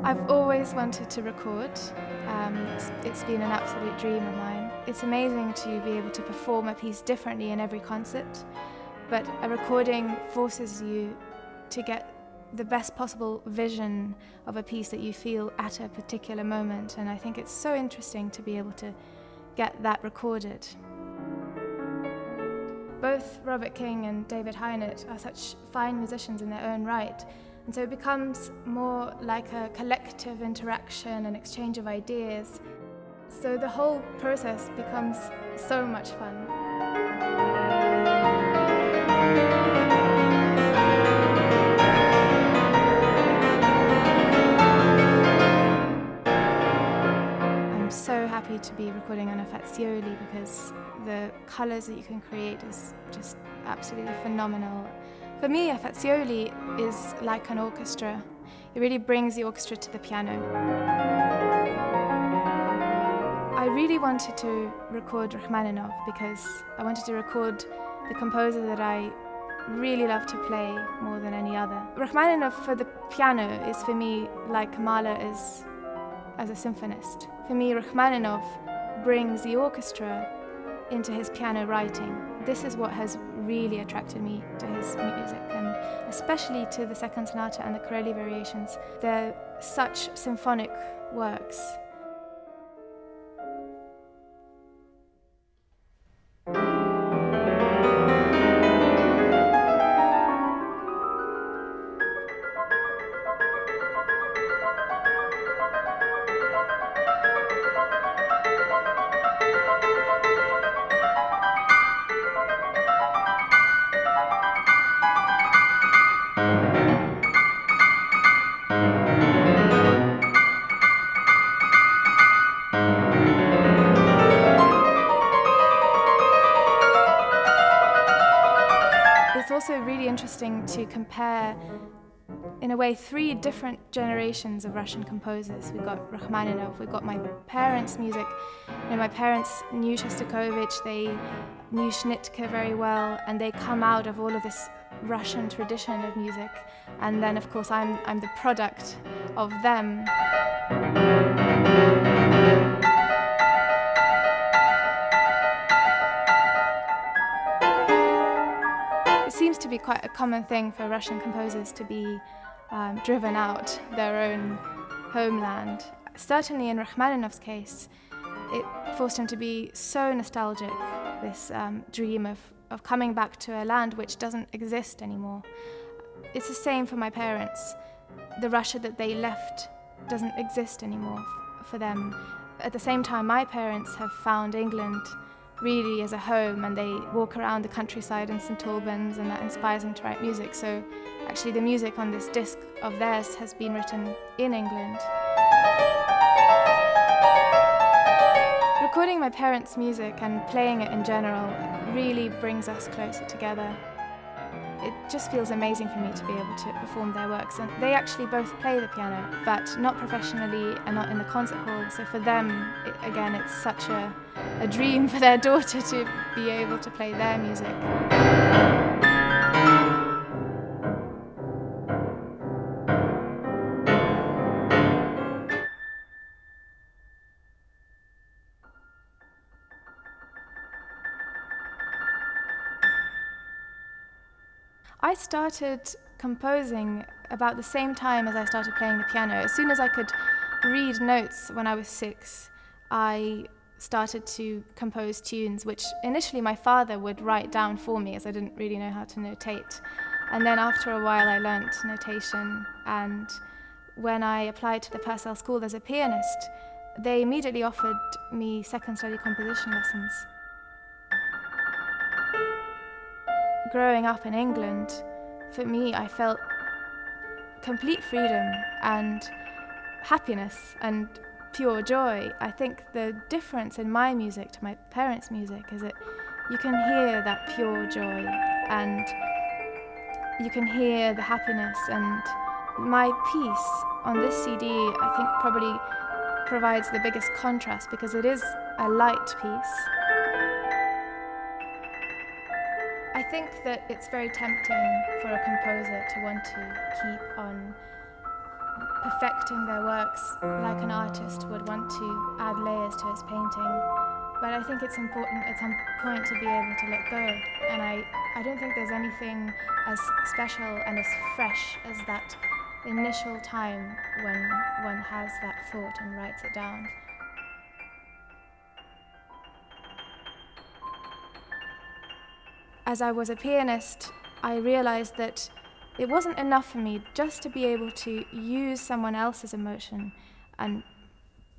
I've always wanted to record. It's been an absolute dream of mine. It's amazing to be able to perform a piece differently in every concert, but a recording forces you to get the best possible vision of a piece that you feel at a particular moment, and I think it's so interesting to be able to get that recorded. Both Robert King and David Heinert are such fine musicians in their own right, and so it becomes more like a collective interaction and exchange of ideas. So the whole process becomes so much fun. I'm so happy to be recording on a Fazioli because the colours that you can create is just absolutely phenomenal. For me, a Fazioli is like an orchestra. It really brings the orchestra to the piano. I really wanted to record Rachmaninoff because I wanted to record the composer that I really love to play more than any other. Rachmaninoff for the piano is for me like Mahler is as a symphonist. For me, Rachmaninoff brings the orchestra into his piano writing. This is what has really attracted me to his music, and especially to the Second Sonata and the Corelli variations. They're such symphonic works. It's also really interesting to compare, in a way, three different generations of Russian composers. We've got Rachmaninoff, we've got my parents' music. You know, my parents knew Shostakovich, they knew Schnittke very well, and they come out of all of this Russian tradition of music. And then, of course, I'm the product of them. It seems to be quite a common thing for Russian composers to be driven out their own homeland. Certainly in Rachmaninoff's case, it forced him to be so nostalgic, this dream of coming back to a land which doesn't exist anymore. It's the same for my parents. The Russia that they left doesn't exist anymore for them. At the same time, my parents have found England really as a home, and they walk around the countryside in St Albans, and that inspires them to write music. So actually the music on this disc of theirs has been written in England. Recording my parents' music and playing it in general really brings us closer together. It just feels amazing for me to be able to perform their works, and they actually both play the piano, but not professionally and not in the concert hall. So for them, again, it's such a dream for their daughter to be able to play their music. I started composing about the same time as I started playing the piano. As soon as I could read notes when I was 6, I started to compose tunes, which initially my father would write down for me, as I didn't really know how to notate. And then after a while I learnt notation, and when I applied to the Purcell School as a pianist, they immediately offered me second study composition lessons. Growing up in England, for me, I felt complete freedom and happiness and pure joy. I think the difference in my music to my parents' music is that you can hear that pure joy and you can hear the happiness. And my piece on this CD, I think, probably provides the biggest contrast because it is a light piece. I think that it's very tempting for a composer to want to keep on perfecting their works like an artist would want to add layers to his painting. But I think it's important at some point to be able to let go. And I don't think there's anything as special and as fresh as that initial time when one has that thought and writes it down. As I was a pianist, I realized that it wasn't enough for me just to be able to use someone else's emotion and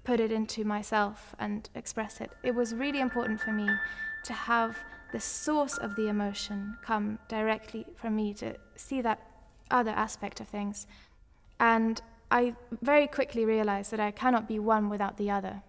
put it into myself and express it. It was really important for me to have the source of the emotion come directly from me, to see that other aspect of things. And I very quickly realized that I cannot be one without the other.